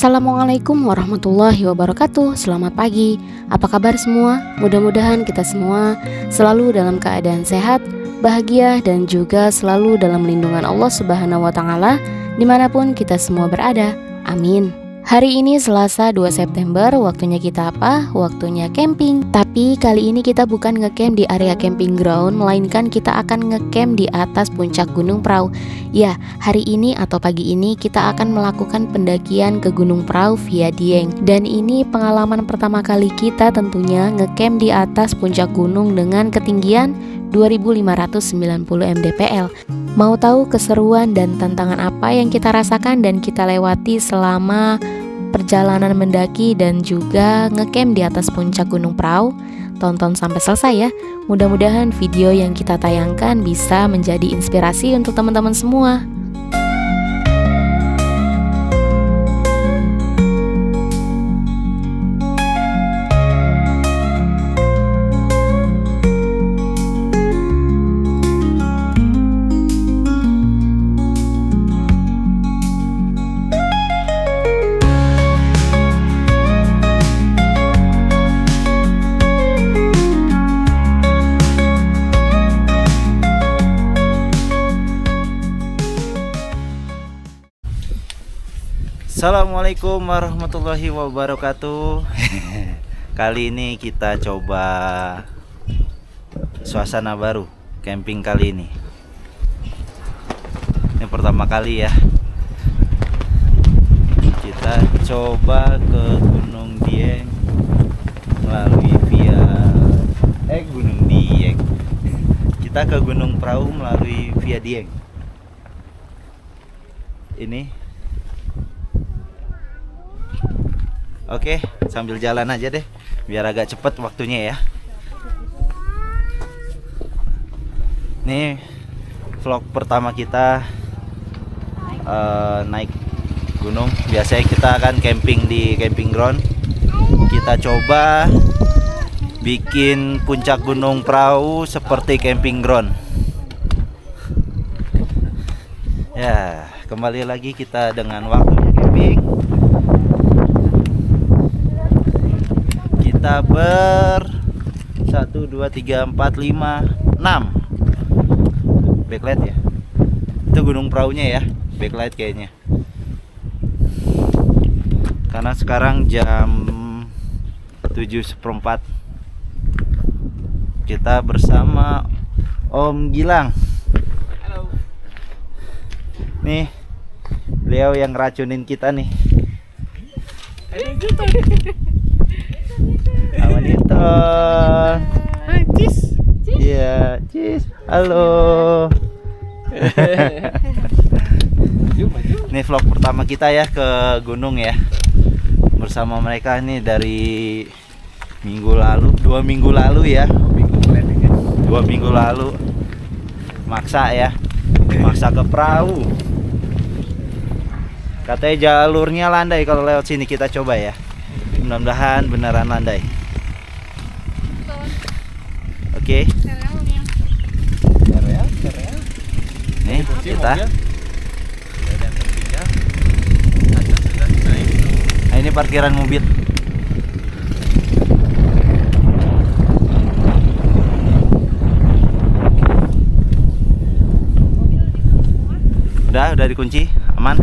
Assalamualaikum warahmatullahi wabarakatuh. Selamat pagi. Apa kabar semua? Mudah-mudahan kita semua selalu dalam keadaan sehat, bahagia, dan juga selalu dalam lindungan Allah Subhanahu wa Ta'ala dimanapun kita semua berada. Amin. Hari ini Selasa 2 September, waktunya kita apa? Waktunya camping. Tapi kali ini kita bukan ngecamp di area camping ground, melainkan kita akan ngecamp di atas puncak Gunung Prau. Ya, hari ini atau pagi ini kita akan melakukan pendakian ke Gunung Prau via Dieng. Dan ini pengalaman pertama kali kita tentunya ngecamp di atas puncak gunung dengan ketinggian 2590 mdpl. Mau tahu keseruan dan tantangan apa yang kita rasakan dan kita lewati selama perjalanan mendaki dan juga ngecamp di atas puncak Gunung Prau? Tonton sampai selesai ya. Mudah-mudahan video yang kita tayangkan bisa menjadi inspirasi untuk teman-teman semua. Assalamualaikum warahmatullahi wabarakatuh. Kali ini kita coba suasana baru camping kali ini. Ini pertama kali ya. Kita coba ke Gunung Dieng melalui via Gunung Dieng. Kita ke Gunung Prau melalui via Dieng. Ini oke, sambil jalan aja deh, biar agak cepet waktunya ya. Nih vlog pertama kita naik gunung. Biasanya kita akan camping di camping ground. Kita coba bikin puncak Gunung Prau seperti camping ground. Ya, kembali lagi kita dengan waktunya camping. Kita 1, 2, 3, 4, 5, 6 backlight ya. Itu Gunung Praunya ya, backlight kayaknya. Karena sekarang jam 7:04. Kita bersama Om Gilang. Halo. Nih, beliau yang racunin kita nih. Amanito. Cheese. Iya, cheese. Halo. Ini vlog pertama kita ya ke gunung ya. Bersama mereka nih dari minggu lalu, 2 minggu lalu ya. 2 minggu lalu. Maksa ya. Maksa ke perahu. Katanya jalurnya landai kalau lewat sini, kita coba ya. Mudah-mudahan beneran landai. Oke. Nih kita. Nah, ini parkiran mobil. Udah dikunci, aman.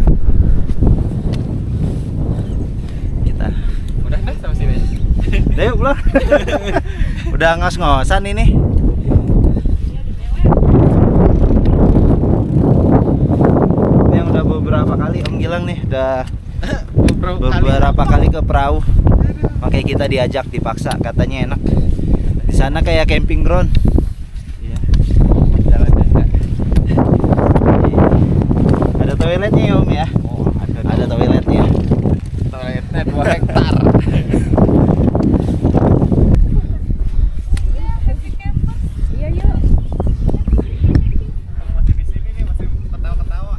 Kita. Udah sama sini. Udah yuk pulang. Udah ngos-ngosan ini. Ini yang udah beberapa kali Om Gilang nih, udah beberapa kali ke perahu. Makanya kita diajak, dipaksa, katanya enak. Di sana kayak camping ground. Iya. Jalannya enggak. Ada toiletnya ya Om ya? Oh, Ada toiletnya. Toiletnya 2 hektar. Masih di sini nih, masih ketawa-ketawa.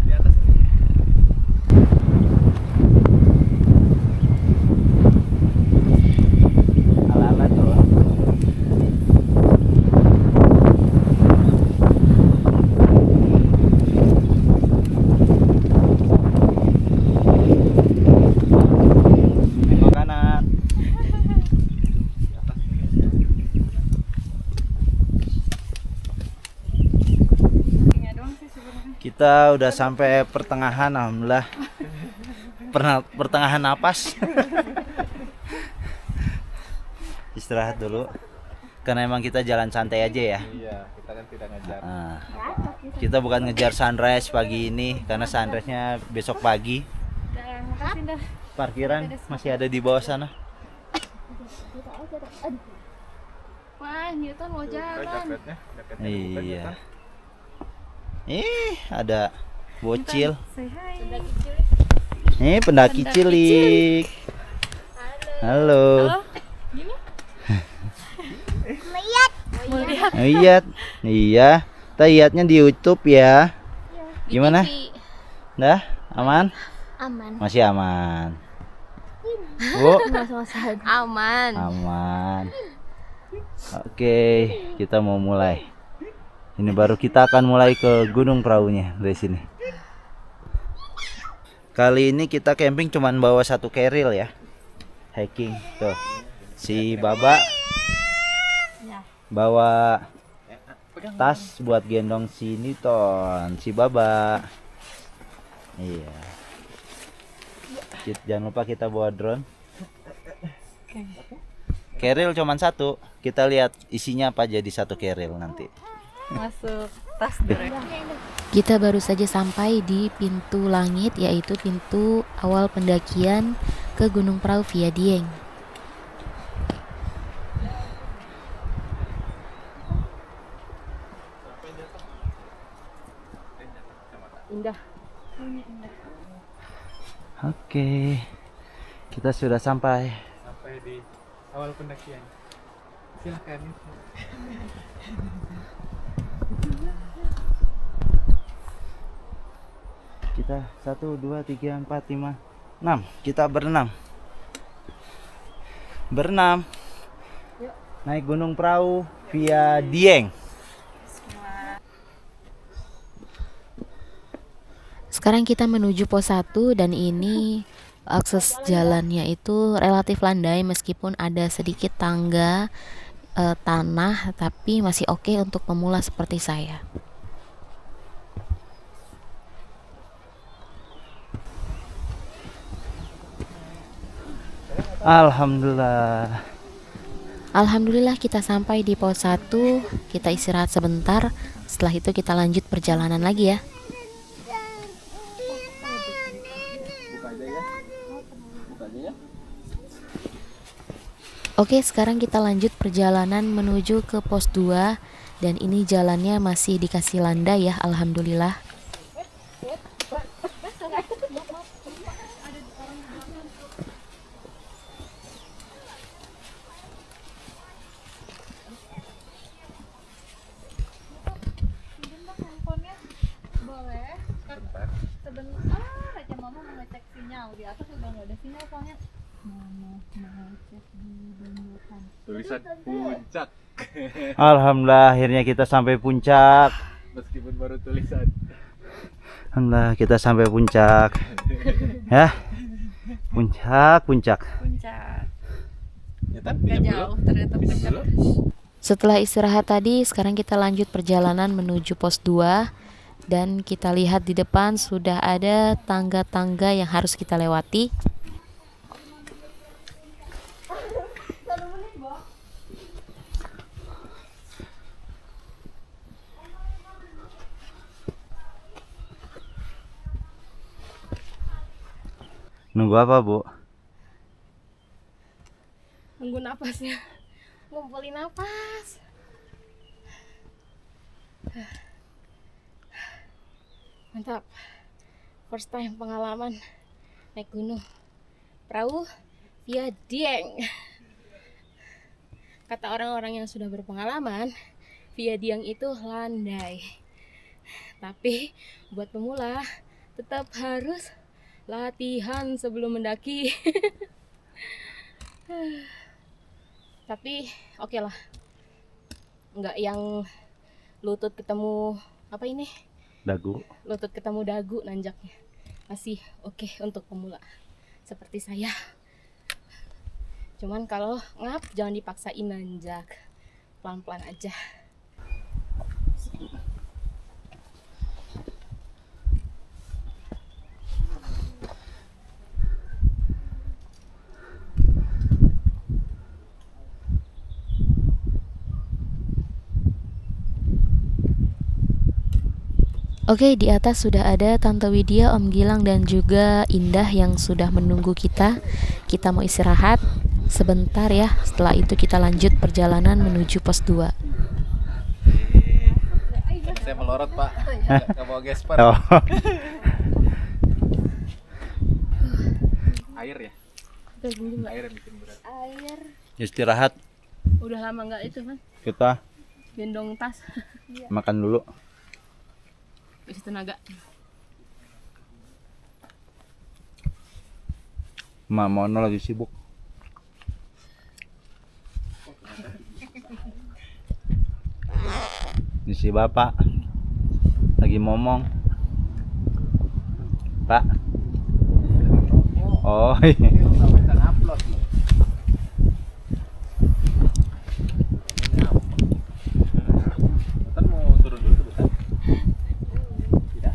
Di atas ini. Ala-ala tuh. Kita udah sampai pertengahan, alhamdulillah. Pertengahan napas. Istirahat dulu. Karena emang kita jalan santai aja ya. Iya, kita kan tidak ngejar. Nah, kita bukan ngejar sunrise pagi ini karena sunrise-nya besok pagi. Parkiran masih ada di bawah sana. Wah, Newton mau jalan. Iya. Ada bocil. Say hi. Pendaki cilik. Halo. Gini? Mau lihat. Lihat. Iya. Kita lihatnya di YouTube ya. Gimana? Dah? Aman? Aman. Masih aman. Bu, Aman. aman. Oke, kita mau mulai. Ini baru kita akan mulai ke Gunung Praunya dari sini. Kali ini kita camping cuman bawa satu keril ya. Hiking tuh. Si Baba bawa tas buat gendong si Newton, si Baba. Iya. Jangan lupa kita bawa drone. Keril cuman satu. Kita lihat isinya apa aja di satu keril nanti. Masuk tas direct. Kita baru saja sampai di pintu langit, yaitu pintu awal pendakian ke Gunung Prau via Dieng. Indah. Oke. Kita sudah sampai. Sampai di awal pendakian. Silakan. Kita 1, 2, 3, 4, 5, 6. Kita berenam. Naik Gunung Prau via Dieng. Sekarang kita menuju pos 1 dan ini akses jalannya itu relatif landai meskipun ada sedikit tangga tanah, tapi masih oke untuk pemula seperti saya. Alhamdulillah. Alhamdulillah kita sampai di pos 1. Kita istirahat sebentar. Setelah itu kita lanjut perjalanan lagi ya. Oke, sekarang kita lanjut perjalanan menuju ke pos 2. Dan ini jalannya masih dikasih landai ya, alhamdulillah. Boleh. Sebentar aja mama mau ngecek sinyal. Di atas udah nggak ada sinyal soalnya. Mama mau cek di jembatan. Tulisan puncak. Alhamdulillah akhirnya kita sampai puncak. Meskipun baru tulisan. Alhamdulillah kita sampai puncak. Ya. Puncak. Puncak. Ya kan? Gak jauh ternyata puncak. Setelah istirahat tadi, sekarang kita lanjut perjalanan menuju pos 2. Dan kita lihat di depan sudah ada tangga-tangga yang harus kita lewati. Nunggu apa, Bu? Nunggu napasnya. Ngumpulin napas. Mantap. First time pengalaman naik gunung Prau via Dieng. Kata orang-orang yang sudah berpengalaman, via Dieng itu landai. Tapi buat pemula tetap harus latihan sebelum mendaki. Tapi oke lah, nggak yang lutut ketemu apa ini, lutut ketemu dagu nanjaknya. Masih oke untuk pemula seperti saya. Cuman kalau ngap jangan dipaksain nanjak, pelan-pelan aja. Oke, di atas sudah ada Tante Widya, Om Gilang, dan juga Indah yang sudah menunggu kita. Kita mau istirahat sebentar ya. Setelah itu kita lanjut perjalanan menuju pos 2. Saya melorot Pak, nggak bawa gesper. Oh. Air ya? Air yang bikin berat. Air. Istirahat, Udah lama nggak itu kan? kita Gendong tas. makan dulu. Isi tenaga. Mak Mono lagi sibuk. Ini si bapak lagi ngomong. Pak. Oh, Sampai kan upload loh. Bentar mau turun dulu bentar. Tidak.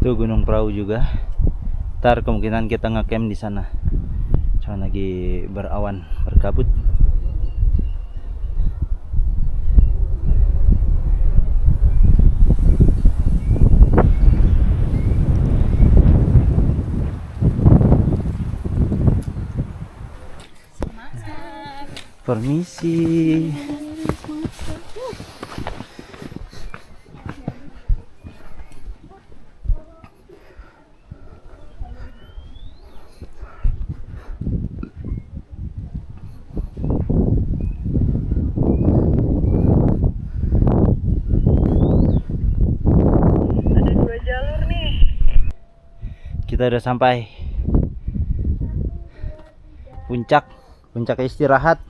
Tuh Gunung Prau juga. Ntar kemungkinan kita ngecamp di sana. Cuma lagi berawan, berkabut. Permisi. Kita udah sampai puncak istirahat.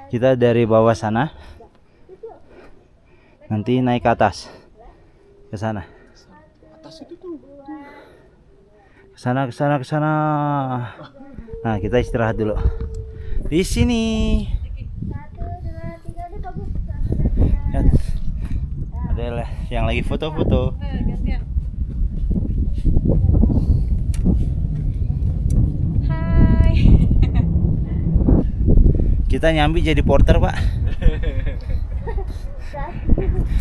Kita dari bawah sana, nanti naik ke atas, ke sana, ke sana. Nah, kita istirahat dulu di sini. Lihat, ada yang lagi foto-foto. Kita nyambi jadi porter, Pak.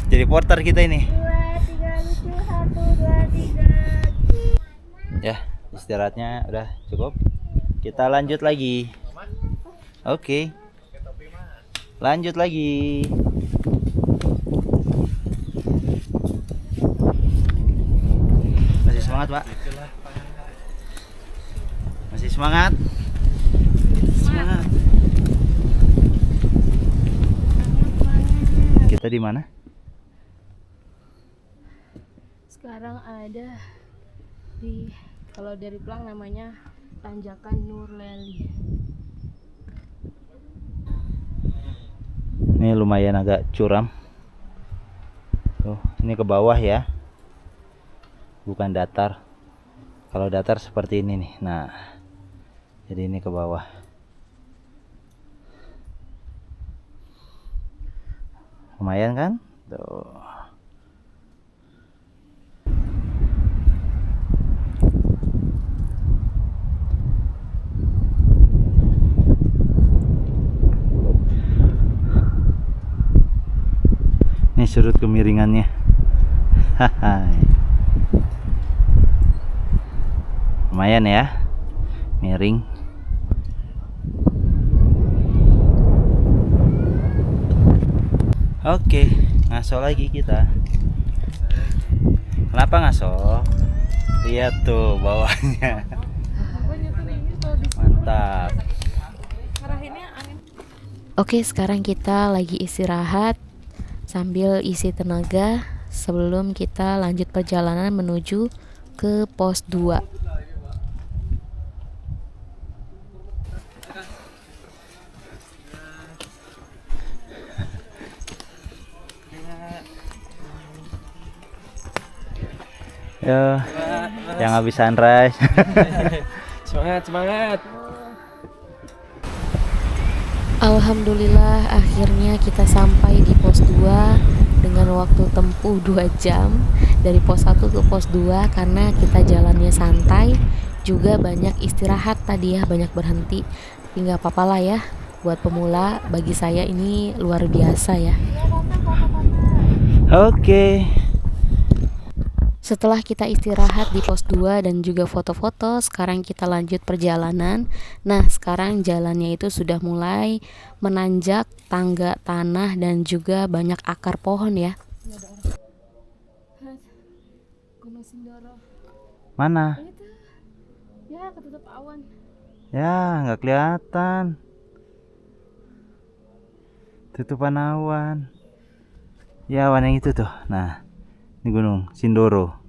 Jadi porter kita ini. 2, 3, lucu, 1, 2, 3. Ya, istirahatnya udah cukup. Kita lanjut lagi. Oke. Lanjut lagi. Masih semangat, Pak? Masih semangat? Semangat. Kita di mana? Sekarang ada di, kalau dari Plang namanya Tanjakan Nurleli. Ini lumayan agak curam. Tuh, ini ke bawah ya. Bukan datar. Kalau datar seperti ini nih. Nah, jadi ini ke bawah. Lumayan kan? Tuh. Ini sudut kemiringannya. Hai. Lumayan ya. Miring. Oke, ngaso lagi kita. Kenapa ngaso? Lihat tuh bawahnya. Mantap. Oke, sekarang kita lagi istirahat sambil isi tenaga sebelum kita lanjut perjalanan menuju ke pos 2. Ya, yang habis sunrise. Semangat. Alhamdulillah akhirnya kita sampai di pos 2 dengan waktu tempuh 2 jam dari pos 1 ke pos 2 karena kita jalannya santai, juga banyak istirahat tadi ya, banyak berhenti. Tapi nggak apa-apa lah ya, buat pemula bagi saya ini luar biasa ya. Oke. Setelah kita istirahat di pos 2 dan juga foto-foto, sekarang kita lanjut perjalanan. Nah, sekarang jalannya itu sudah mulai menanjak tangga tanah dan juga banyak akar pohon ya. Gunung Sindoro. Mana? Itu ya ketutup awan. Ya, nggak kelihatan. Tutupan awan. Ya, awan yang itu tuh. Nah, ini Gunung Sindoro.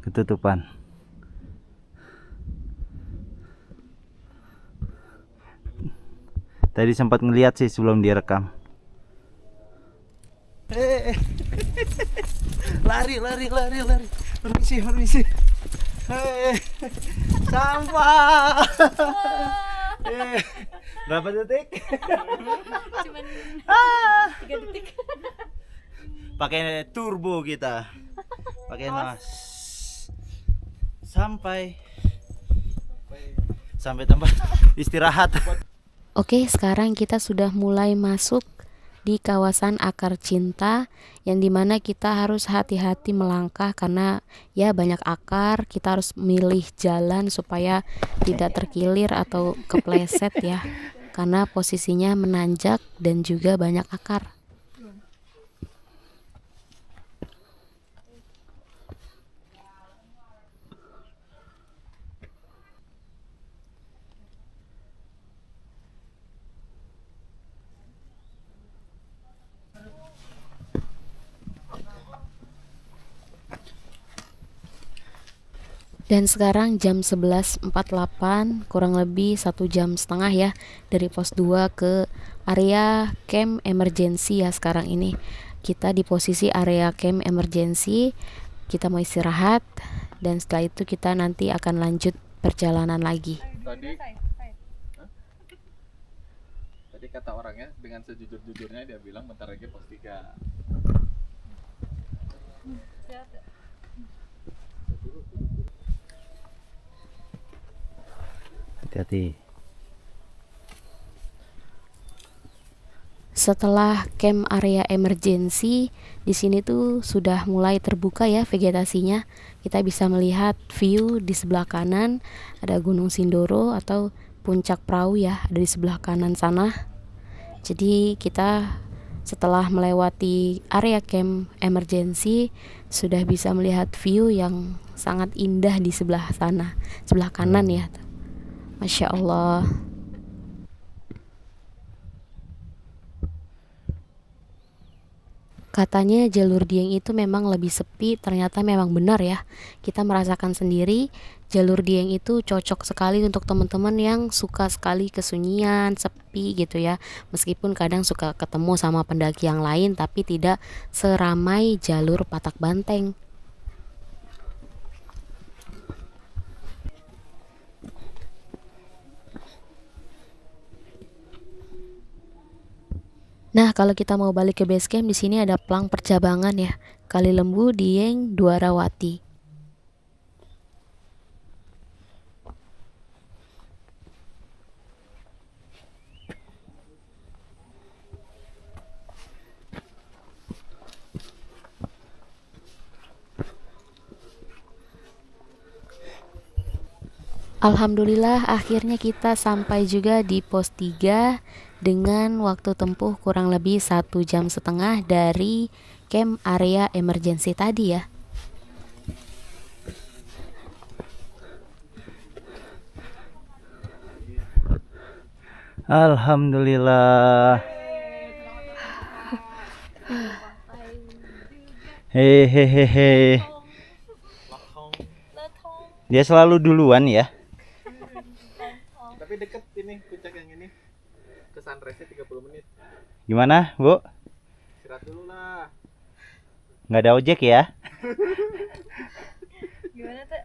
Ketutupan. Tadi sempat ngeliat sih sebelum direkam. Lari. Permisi. Sampah. Berapa detik? Cuman 3 detik. Pakai turbo kita. Pakai nas. Sampai tempat istirahat. Oke, sekarang kita sudah mulai masuk di kawasan akar cinta, yang dimana kita harus hati-hati melangkah karena ya banyak akar. Kita harus milih jalan supaya tidak terkilir atau kepleset ya, karena posisinya menanjak dan juga banyak akar. Dan sekarang jam 11.48, kurang lebih 1,5 jam ya dari pos 2 ke area camp emergency ya. Sekarang ini kita di posisi area camp emergency, kita mau istirahat dan setelah itu kita nanti akan lanjut perjalanan lagi. Tadi kata orangnya dengan sejujur-jujurnya dia bilang bentar lagi pos 3. Hati-hati. Setelah camp area emergency, di sini tuh sudah mulai terbuka ya vegetasinya. Kita bisa melihat view di sebelah kanan, ada Gunung Sindoro atau Puncak Perahu ya, ada di sebelah kanan sana. Jadi kita setelah melewati area camp emergency sudah bisa melihat view yang sangat indah di sebelah sana, sebelah kanan ya. Masya Allah. Katanya jalur Dieng itu memang lebih sepi, ternyata memang benar ya. Kita merasakan sendiri jalur Dieng itu cocok sekali untuk teman-teman yang suka sekali kesunyian, sepi gitu ya. Meskipun kadang suka ketemu sama pendaki yang lain, tapi tidak seramai jalur Patak Banteng. Nah, kalau kita mau balik ke base camp, di sini ada plang percabangan ya. Kali Lembu, Dieng, Dwarawati. Alhamdulillah akhirnya kita sampai juga di pos 3 dengan waktu tempuh kurang lebih 1,5 jam dari camp area emergency tadi ya. Alhamdulillah. Hehehe. Dia selalu duluan ya. Tapi deket ini puncak yang ini. Ke sunrise-nya 30 menit. Gimana, Bu? Istirahat dulu lah. Nggak ada ojek ya? Gimana tuh?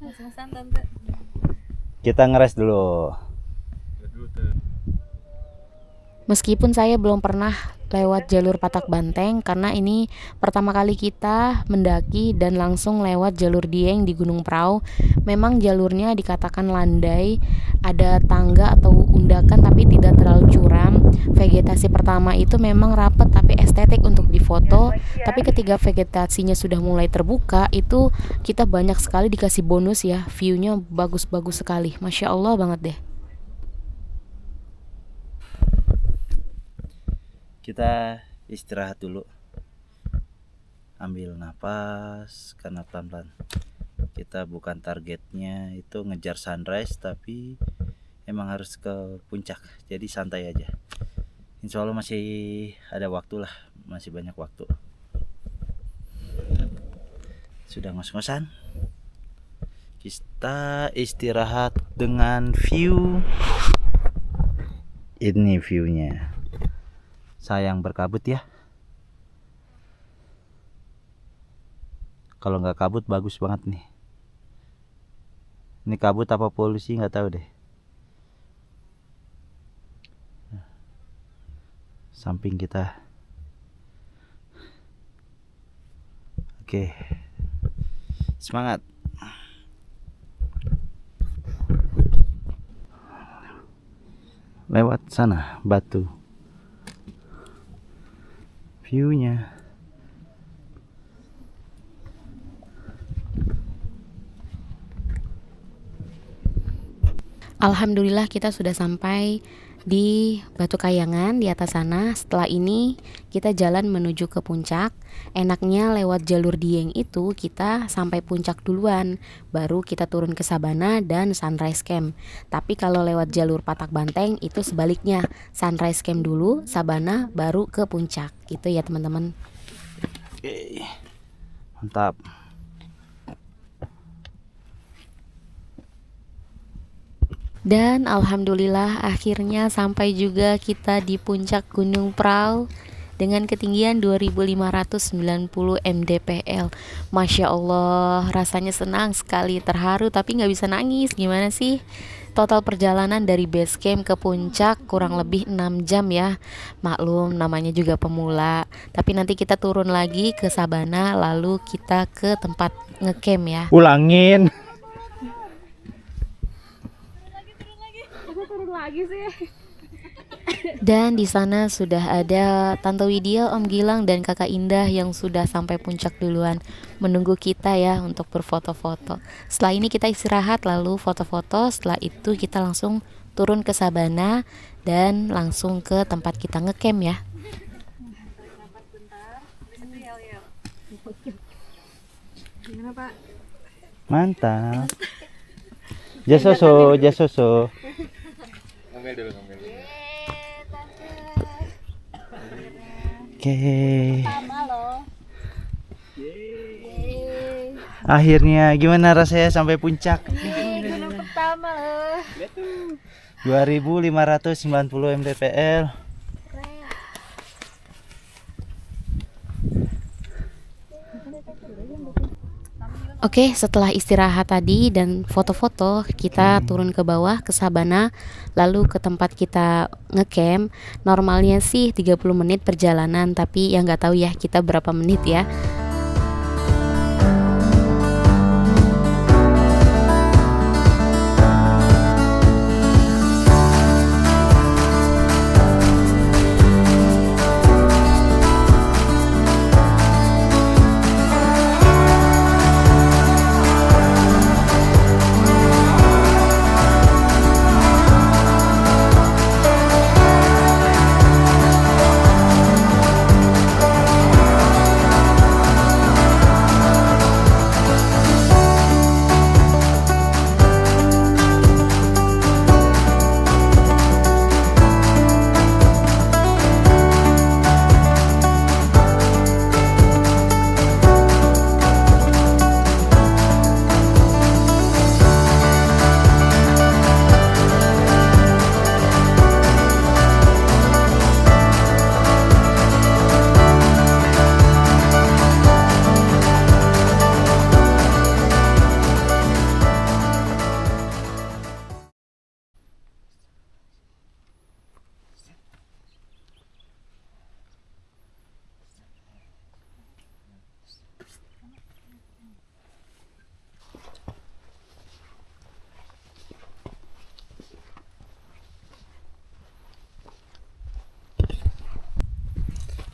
Mas-masan tante. Kita ngeres dulu. Istirahat dulu tuh. Meskipun saya belum pernah lewat jalur Patak Banteng karena ini pertama kali kita mendaki dan langsung lewat jalur Dieng di Gunung Prau. Memang jalurnya dikatakan landai, ada tangga atau undakan tapi tidak terlalu curam. Vegetasi pertama itu memang rapat tapi estetik untuk difoto. Tapi ketika vegetasinya sudah mulai terbuka itu kita banyak sekali dikasih bonus ya, view-nya bagus-bagus sekali, Masya Allah banget deh. Kita istirahat dulu, ambil napas karena pelan-pelan. Kita bukan targetnya itu ngejar sunrise, tapi emang harus ke puncak, jadi santai aja. Insya Allah masih ada waktu lah, masih banyak waktu. Sudah ngos-ngosan, kita istirahat dengan view. Ini viewnya. Sayang berkabut ya. Kalau nggak kabut bagus banget nih. Ini kabut apa polusi nggak tahu deh. Samping kita. Oke. Semangat. Lewat sana batu. View-nya. Alhamdulillah kita sudah sampai di Batu Kayangan di atas sana. Setelah ini kita jalan menuju ke puncak. Enaknya lewat jalur Dieng itu kita sampai puncak duluan, baru kita turun ke Sabana dan Sunrise Camp. Tapi kalau lewat jalur Patak Banteng itu sebaliknya, Sunrise Camp dulu, Sabana baru ke puncak. Gitu ya teman-teman. Oke. Mantap. Dan alhamdulillah akhirnya sampai juga kita di puncak Gunung Prau dengan ketinggian 2590 mdpl. Masya Allah, rasanya senang sekali, terharu tapi nggak bisa nangis. Gimana sih? Total perjalanan dari base camp ke puncak kurang lebih 6 jam ya. Maklum namanya juga pemula. Tapi nanti kita turun lagi ke Sabana, lalu kita ke tempat ngecamp ya. Ulangin. Dan di sana sudah ada Tante Widya, Om Gilang dan Kakak Indah yang sudah sampai puncak duluan, menunggu kita ya untuk berfoto-foto. Setelah ini kita istirahat lalu foto-foto. Setelah itu kita langsung turun ke Sabana dan langsung ke tempat kita ngecamp ya. Gimana Pak? Mantap. Jasoso, jasoso. Ngambil dulu, ngambil dulu. Oke. Sama loh. Akhirnya gimana rasanya sampai puncak? Gunung pertama loh. 2590 mdpl. Oke, setelah istirahat tadi dan foto-foto, kita turun ke bawah ke Sabana, lalu ke tempat kita ngecamp. Normalnya sih 30 menit perjalanan, tapi ya nggak tahu ya kita berapa menit ya.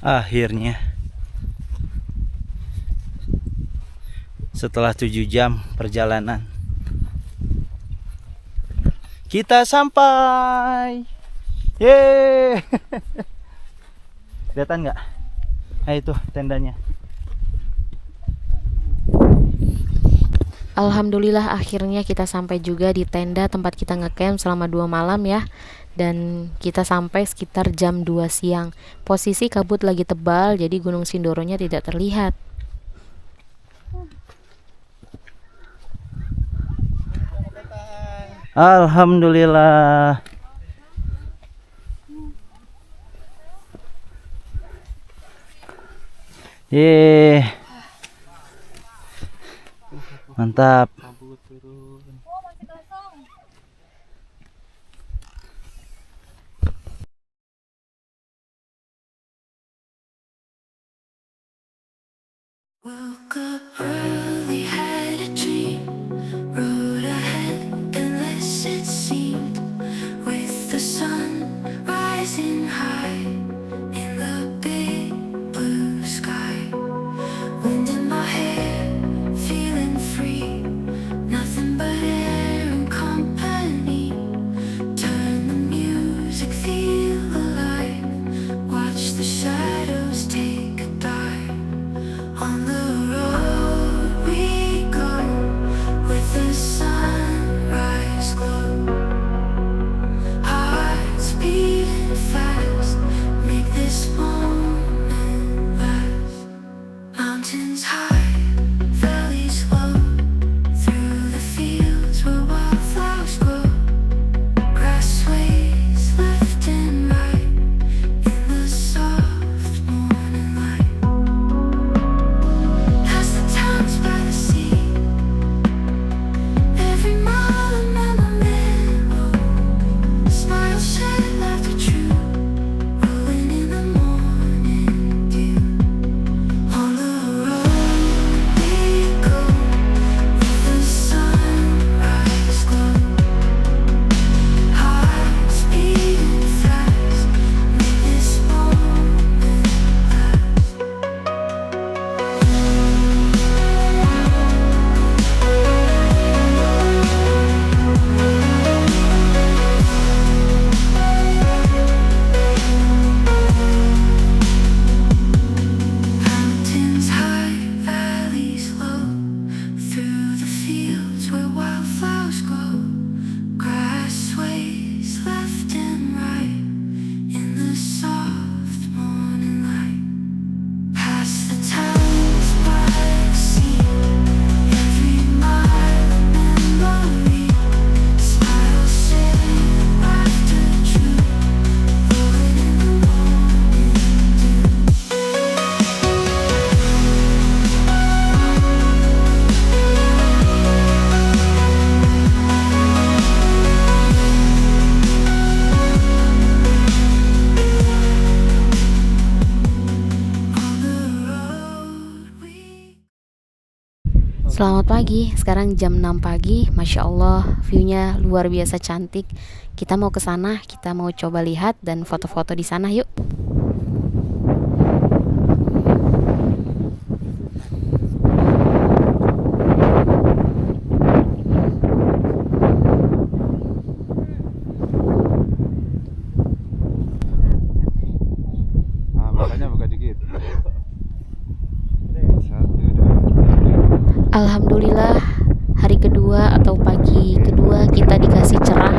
Akhirnya setelah 7 jam perjalanan kita sampai. Yeay. Kelihatan nggak? Nah itu tendanya. Alhamdulillah akhirnya kita sampai juga di tenda tempat kita ngecamp selama 2 malam ya. Dan kita sampai sekitar jam 2 siang. Posisi kabut lagi tebal, jadi Gunung Sindoronya tidak terlihat. Alhamdulillah. Yeay. Mantap. Woke up early, had a dream. Road ahead, endless it seemed. With the sun rising high in the big blue sky. Wind in my hair, feeling free. Nothing but air and company. Turn the music, feel alive. Watch the shadows take a dive. On the road we go, with the sunrise glow. Hearts beating fast, make this moment last. Mountains high, valleys low, through the fields where wildflowers grow. Grass sways left and right, in the soft morning light. Past the towns by the sea, every mile a memory. Smiles shed, laughter true, rolling in the morning dew. On the road we go, with the sunrise glow. Hearts beating fast, make this moment last. Mountains high, valleys low, through the fields where wildflowers grow. Grass sways left and right, in the soft morning light. Past the towns by the sea, every mile a memory. Smiles shed, laughter true, rolling in the morning dew. On the road we Selamat pagi, sekarang jam 6 pagi. Masya Allah, view-nya luar biasa cantik. Kita mau ke sana, kita mau coba lihat dan foto-foto di sana yuk. Ah, makanya buka dikit. Satu, dua, Alhamdulillah, hari kedua atau pagi kedua kita dikasih cerah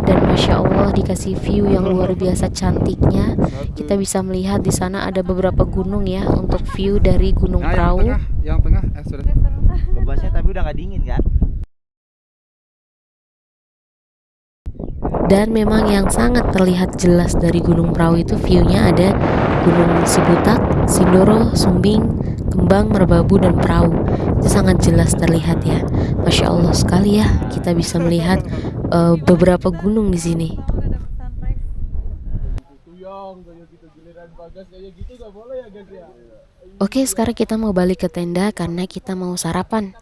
dan Masya Allah dikasih view yang luar biasa cantiknya. Kita bisa melihat di sana ada beberapa gunung ya untuk view dari Gunung Prau. yang tengah, sudah. Kebasnya tapi udah nggak dingin kan? Dan memang yang sangat terlihat jelas dari Gunung Prau itu view-nya ada Gunung Sibutak, Sindoro, Sumbing, Kembang, Merbabu, dan Prau. Itu sangat jelas terlihat ya. Masya Allah sekali ya, kita bisa melihat beberapa gunung di sini. Oke, sekarang kita mau balik ke tenda karena kita mau sarapan.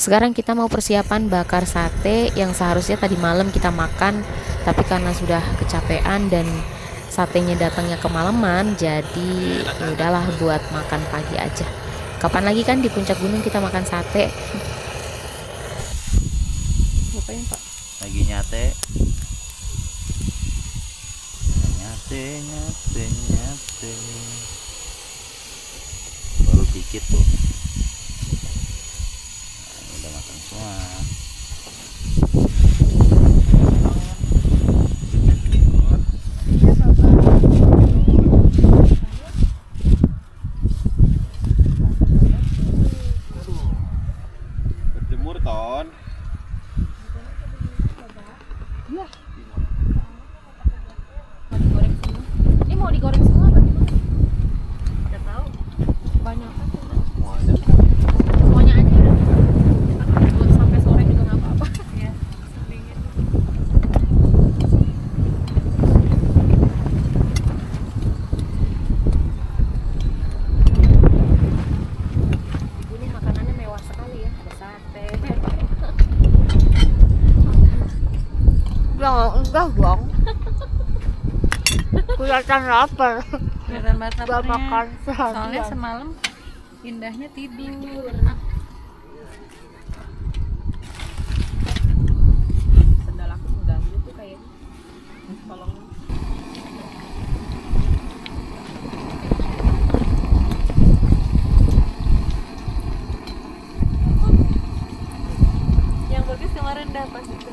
Sekarang kita mau persiapan bakar sate yang seharusnya tadi malam kita makan, tapi karena sudah kecapean dan satenya datangnya kemalaman, jadi ya udahlah buat makan pagi aja. Kapan lagi kan di puncak gunung kita makan sate? Ngapain Pak? Lagi nyate. Nyate. Baru dikit tuh. Nah, ini udah makan semua. Berjemur ton. Ini mau digoreng semua apa gimana? Nggak tahu. Banyak kan? Semuanya aja ya. Buat sampai sore juga nggak apa-apa. Ya, dingin. Ini makanannya mewah sekali ya. Ada sate. Enggak dong. Kelihatan lapar. Kelihatan banget Gak laparnya. makan Soalnya seharian. semalam indahnya tidur. Sendal aku mengganggu tuh kayak tolong. Yang bagus kemarin dah pas itu.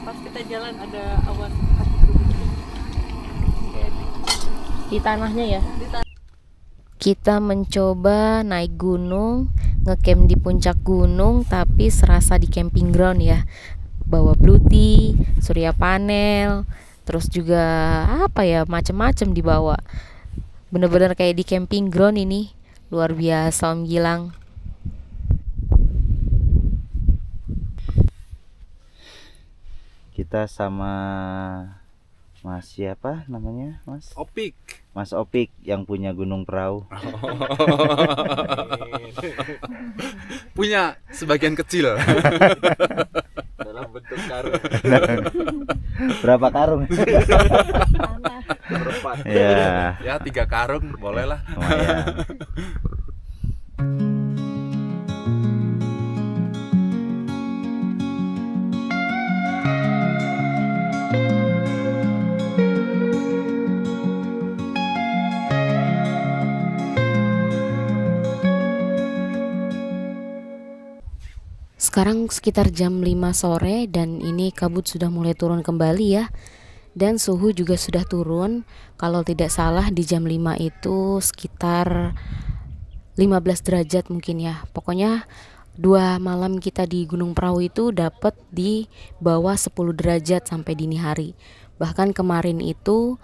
Pas kita jalan ada awan. Di tanahnya ya. Kita mencoba naik gunung, ngecamp di puncak gunung, tapi serasa di camping ground ya. Bawa blue tea, surya panel, terus juga apa ya, macem-macem dibawa. Bener-bener kayak di camping ground ini. Luar biasa Om Gilang. Kita sama Mas siapa namanya, Mas? Opik. Mas Opik yang punya gunung perahu. Punya sebagian kecil. Dalam bentuk karung. Berapa karung? Berempat. Ya, Ya 3 karung boleh lah. lumayan. Sekarang sekitar jam 5 sore dan ini kabut sudah mulai turun kembali ya. Dan suhu juga sudah turun. Kalau tidak salah di jam 5 itu sekitar 15 derajat mungkin ya. Pokoknya 2 malam kita di Gunung Perahu itu dapat di bawah 10 derajat sampai dini hari. Bahkan kemarin itu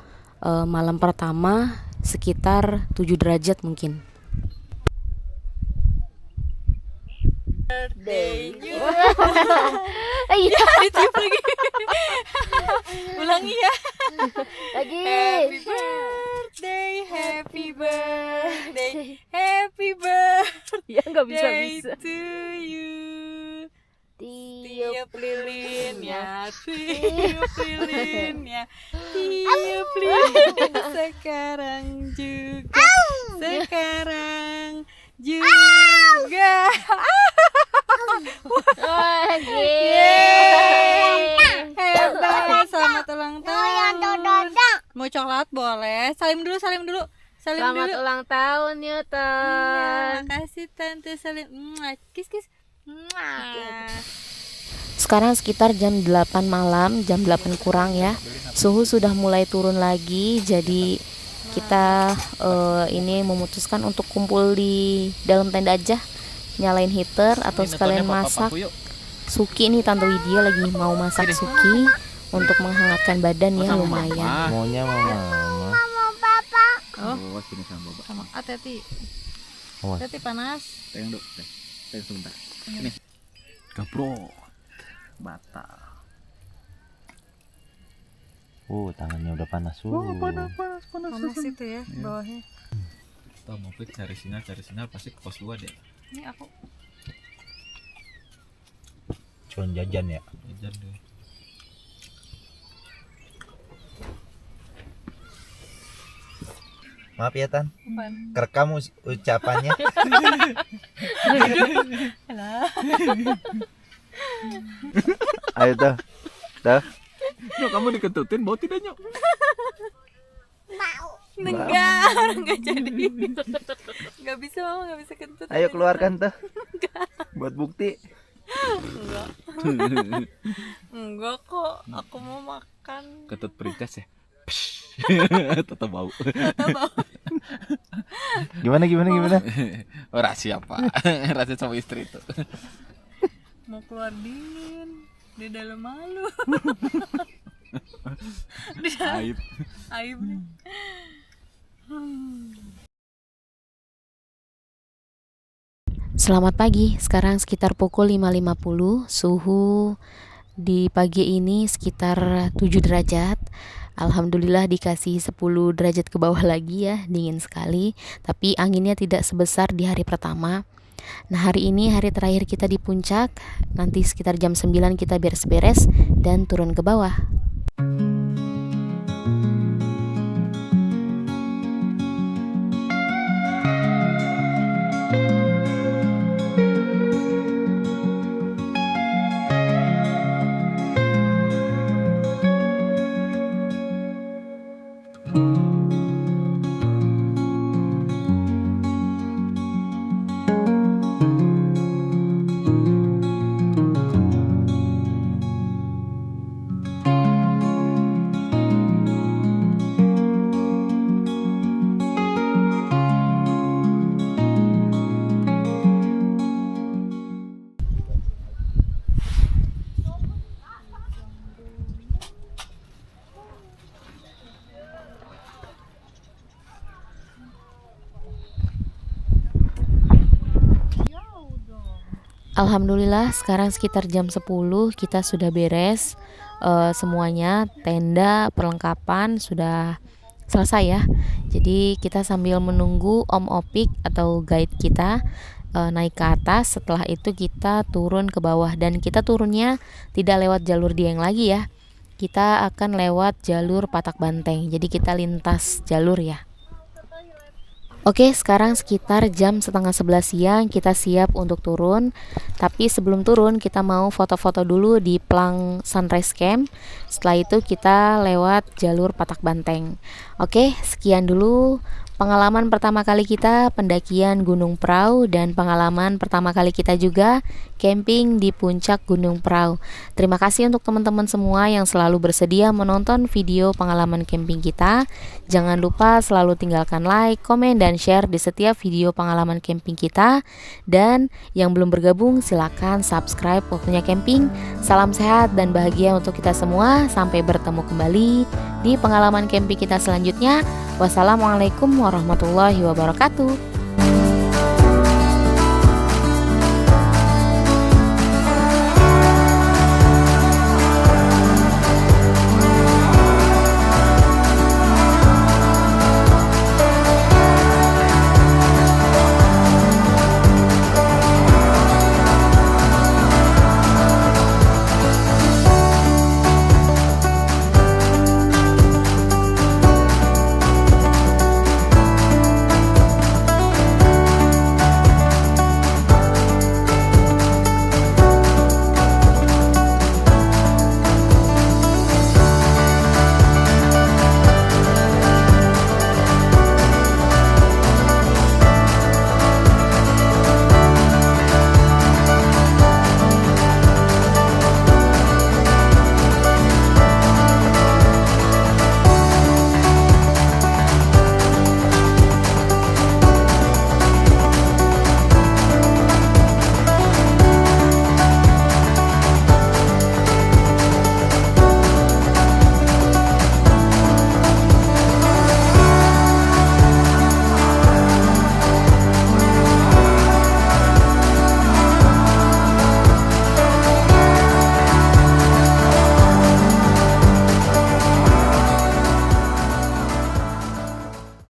malam pertama sekitar 7 derajat mungkin. Iya. Ditiup lagi. Ulangi ya. Lagi. Happy birthday, happy birthday, happy birthday Ya nggak bisa. to you. Tiup Tiup lilin ya, tiup lilin ya, tiup lilin sekarang juga, sekarang juga. Yeay, hebat, selamat ulang tahun. Mau coklat boleh? Salim dulu, salim dulu. Salim Selamat dulu. ulang tahun Newton. Makasih Tante Salim. Kiss kiss. Sekarang sekitar jam 8 malam, jam 8 kurang ya. Suhu sudah mulai turun lagi, jadi kita ini memutuskan untuk kumpul di dalam tenda aja, nyalain heater atau sekalian masak. Suki nih, Tante Widya lagi mau masak suki untuk menghangatkan badan ya, lumayan. Maunya mama. Oh, Sini sama Bapak. sama hati-hati. Awas. Hati panas. Teng dulu. Teng sebentar. Ini. Gabrok. Bata. Tangannya udah panas. Panas itu ya bawahnya. Kita mau klik cari sinyal pasti ke pos 2 deh. Ini aku Cuma jajan ya. Jajan deh. Maaf ya Tan, kerekam ucapannya. Ayo tuh, tuh. Nyok, kamu diketutin bau tidak Nyok? Enggak, orang nggak jadi. Nggak bisa mama, nggak bisa kentut. Ayo keluarkan tuh. Buat bukti. Enggak kok, aku mau makan. Ketut princess ya. Tetap bau. Gimana? Oh, rahasia Pak. Rahasia sama istri itu. Mau keluar dingin, di dalam malu. Aib. Aib nih. Selamat pagi, sekarang sekitar pukul 5.50. Suhu di pagi ini sekitar 7 derajat. Alhamdulillah dikasih 10 derajat ke bawah lagi ya, dingin sekali. Tapi anginnya tidak sebesar di hari pertama. Nah, hari ini hari terakhir kita di puncak. Nanti sekitar jam 9 kita beres-beres dan turun ke bawah. Alhamdulillah sekarang sekitar jam 10 kita sudah beres semuanya, tenda, perlengkapan sudah selesai ya. Jadi kita sambil menunggu Om Opik atau guide kita naik ke atas. Setelah itu kita turun ke bawah, dan kita turunnya tidak lewat jalur Dieng lagi ya. Kita akan lewat jalur Patak Banteng. Jadi kita lintas jalur ya. Oke, sekarang sekitar jam setengah 11 siang, kita siap untuk turun. Tapi sebelum turun kita mau foto-foto dulu di Plang Sunrise Camp. Setelah itu kita lewat jalur Patak Banteng. Oke, sekian dulu pengalaman pertama kali kita pendakian Gunung Prau, dan pengalaman pertama kali kita juga camping di puncak Gunung Prau. Terima kasih untuk teman-teman semua yang selalu bersedia menonton video pengalaman camping kita. Jangan lupa selalu tinggalkan like, komen, dan share di setiap video pengalaman camping kita. Dan yang belum bergabung silakan subscribe Waktunya Camping. Salam sehat dan bahagia untuk kita semua. Sampai bertemu kembali di pengalaman camping kita selanjutnya. Wassalamualaikum warahmatullahi wabarakatuh.